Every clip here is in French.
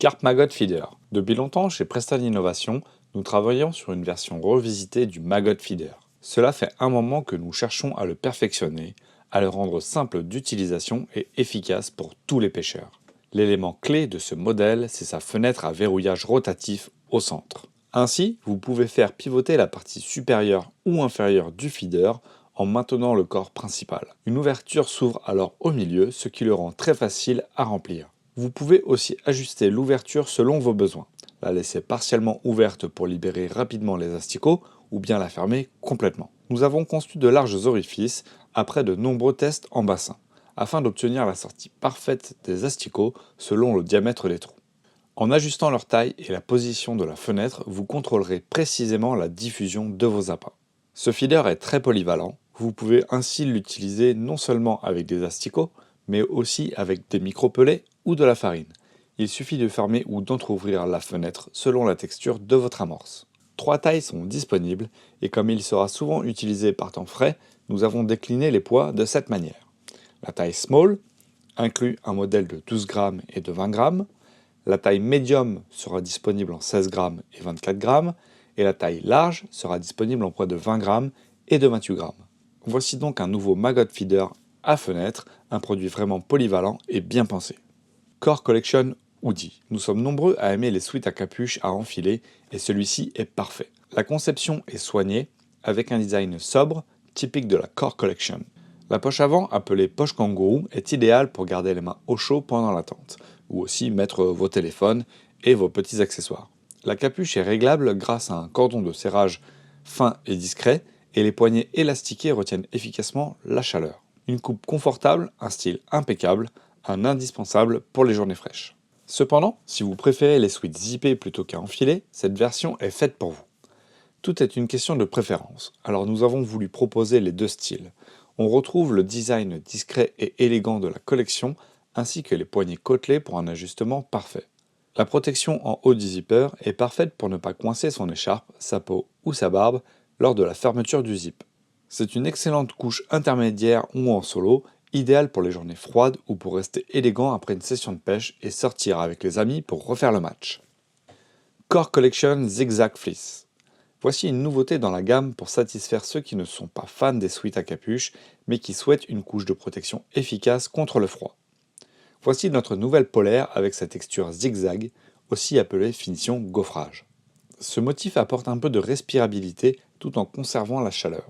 Carpe Maggot Feeder. Depuis longtemps, chez Preston Innovation, nous travaillons sur une version revisitée du Maggot Feeder. Cela fait un moment que nous cherchons à le perfectionner, à le rendre simple d'utilisation et efficace pour tous les pêcheurs. L'élément clé de ce modèle, c'est sa fenêtre à verrouillage rotatif au centre. Ainsi, vous pouvez faire pivoter la partie supérieure ou inférieure du feeder en maintenant le corps principal. Une ouverture s'ouvre alors au milieu, ce qui le rend très facile à remplir. Vous pouvez aussi ajuster l'ouverture selon vos besoins. La laisser partiellement ouverte pour libérer rapidement les asticots ou bien la fermer complètement. Nous avons conçu de larges orifices après de nombreux tests en bassin, afin d'obtenir la sortie parfaite des asticots selon le diamètre des trous. En ajustant leur taille et la position de la fenêtre, vous contrôlerez précisément la diffusion de vos appâts. Ce feeder est très polyvalent, vous pouvez ainsi l'utiliser non seulement avec des asticots, mais aussi avec des micro-pellets ou de la farine. Il suffit de fermer ou d'entrouvrir la fenêtre selon la texture de votre amorce. 3 tailles sont disponibles et comme il sera souvent utilisé par temps frais, nous avons décliné les poids de cette manière. La taille small inclut un modèle de 12 grammes et de 20 grammes. La taille medium sera disponible en 16 grammes et 24 grammes. Et la taille large sera disponible en poids de 20 grammes et de 28 grammes. Voici donc un nouveau Maggot Feeder à fenêtre, un produit vraiment polyvalent et bien pensé. Core Collection Hoodie. Nous sommes nombreux à aimer les sweats à capuche à enfiler et celui-ci est parfait. La conception est soignée avec un design sobre, typique de la Core Collection. La poche avant, appelée poche kangourou, est idéale pour garder les mains au chaud pendant l'attente, ou aussi mettre vos téléphones et vos petits accessoires. La capuche est réglable grâce à un cordon de serrage fin et discret, et les poignets élastiqués retiennent efficacement la chaleur. Une coupe confortable, un style impeccable, un indispensable pour les journées fraîches. Cependant, si vous préférez les sweats zippés plutôt qu'à enfiler, cette version est faite pour vous. Tout est une question de préférence, alors nous avons voulu proposer les deux styles. On retrouve le design discret et élégant de la collection, ainsi que les poignets côtelés pour un ajustement parfait. La protection en haut du zipper est parfaite pour ne pas coincer son écharpe, sa peau ou sa barbe lors de la fermeture du zip. C'est une excellente couche intermédiaire ou en solo, idéale pour les journées froides ou pour rester élégant après une session de pêche et sortir avec les amis pour refaire le match. Core Collection Zigzag Fleece. Voici une nouveauté dans la gamme pour satisfaire ceux qui ne sont pas fans des sweats à capuche, mais qui souhaitent une couche de protection efficace contre le froid. Voici notre nouvelle polaire avec sa texture zigzag, aussi appelée finition gaufrage. Ce motif apporte un peu de respirabilité tout en conservant la chaleur.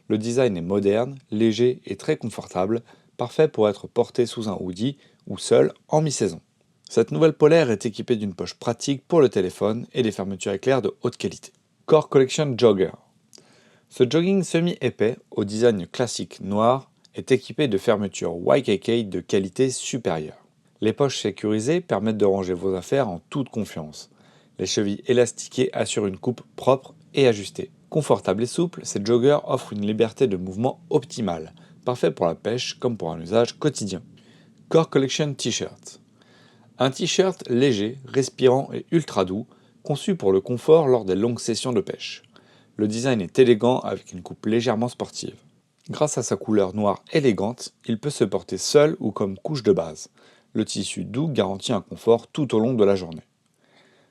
Le design est moderne, léger et très confortable, parfait pour être porté sous un hoodie ou seul en mi-saison. Cette nouvelle polaire est équipée d'une poche pratique pour le téléphone et des fermetures éclairs de haute qualité. Core Collection Jogger. Ce jogging semi-épais, au design classique noir, est équipé de fermetures YKK de qualité supérieure. Les poches sécurisées permettent de ranger vos affaires en toute confiance. Les chevilles élastiquées assurent une coupe propre et ajustée. Confortable et souple, ces joggers offrent une liberté de mouvement optimale, parfait pour la pêche comme pour un usage quotidien. Core Collection T-shirt. Un t-shirt léger, respirant et ultra doux, conçu pour le confort lors des longues sessions de pêche. Le design est élégant avec une coupe légèrement sportive. Grâce à sa couleur noire élégante, il peut se porter seul ou comme couche de base. Le tissu doux garantit un confort tout au long de la journée.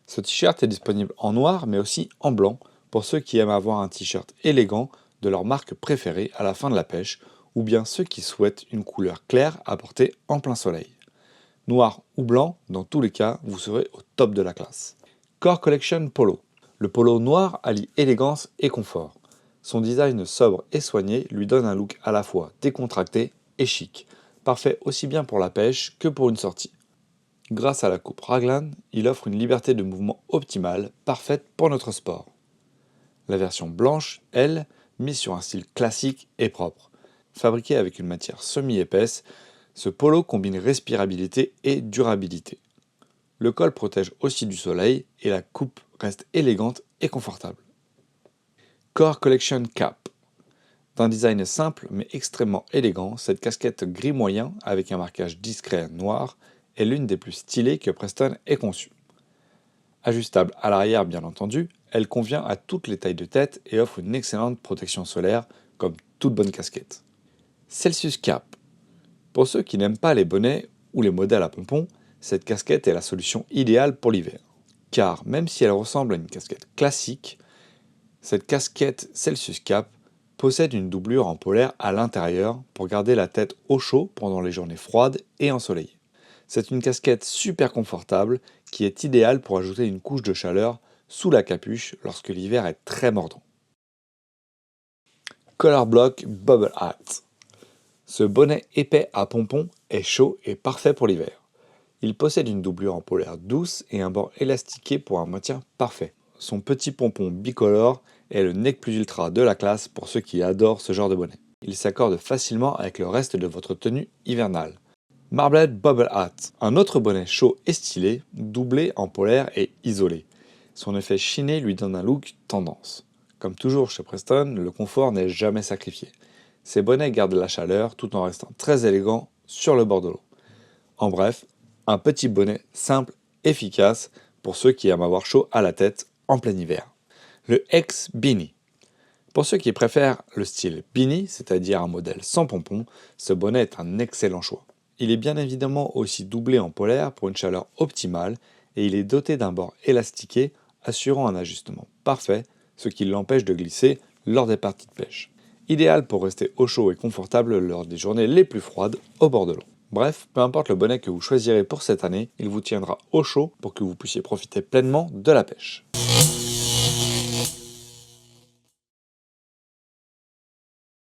Ce t-shirt est disponible en noir mais aussi en blanc pour ceux qui aiment avoir un t-shirt élégant de leur marque préférée à la fin de la pêche ou bien ceux qui souhaitent une couleur claire à porter en plein soleil. Noir ou blanc, dans tous les cas, vous serez au top de la classe. Core Collection Polo. Le polo noir allie élégance et confort. Son design sobre et soigné lui donne un look à la fois décontracté et chic, parfait aussi bien pour la pêche que pour une sortie. Grâce à la coupe raglan, il offre une liberté de mouvement optimale, parfaite pour notre sport. La version blanche, elle, mise sur un style classique et propre. Fabriqué avec une matière semi-épaisse, ce polo combine respirabilité et durabilité. Le col protège aussi du soleil et la coupe reste élégante et confortable. Core Collection Cap. D'un design simple mais extrêmement élégant, cette casquette gris moyen avec un marquage discret noir est l'une des plus stylées que Preston ait conçues. Ajustable à l'arrière bien entendu, elle convient à toutes les tailles de tête et offre une excellente protection solaire comme toute bonne casquette. Celsius Cap. Pour ceux qui n'aiment pas les bonnets ou les modèles à pompons, cette casquette est la solution idéale pour l'hiver. Car même si elle ressemble à une casquette classique, cette casquette Celsius Cap possède une doublure en polaire à l'intérieur pour garder la tête au chaud pendant les journées froides et ensoleillées. C'est une casquette super confortable qui est idéale pour ajouter une couche de chaleur sous la capuche lorsque l'hiver est très mordant. Color Block Bubble Hat. Ce bonnet épais à pompons est chaud et parfait pour l'hiver. Il possède une doublure en polaire douce et un bord élastiqué pour un maintien parfait. Son petit pompon bicolore est le nec plus ultra de la classe pour ceux qui adorent ce genre de bonnet. Il s'accorde facilement avec le reste de votre tenue hivernale. Marbled Bubble Hat, un autre bonnet chaud et stylé, doublé en polaire et isolé. Son effet chiné lui donne un look tendance. Comme toujours chez Preston, le confort n'est jamais sacrifié. Ces bonnets gardent la chaleur tout en restant très élégants sur le bord de l'eau. En bref, un petit bonnet simple, efficace pour ceux qui aiment avoir chaud à la tête en plein hiver. Le X Beanie. Pour ceux qui préfèrent le style beanie, c'est-à-dire un modèle sans pompon, ce bonnet est un excellent choix. Il est bien évidemment aussi doublé en polaire pour une chaleur optimale et il est doté d'un bord élastiqué assurant un ajustement parfait, ce qui l'empêche de glisser lors des parties de pêche. Idéal pour rester au chaud et confortable lors des journées les plus froides au bord de l'eau. Bref, peu importe le bonnet que vous choisirez pour cette année, il vous tiendra au chaud pour que vous puissiez profiter pleinement de la pêche.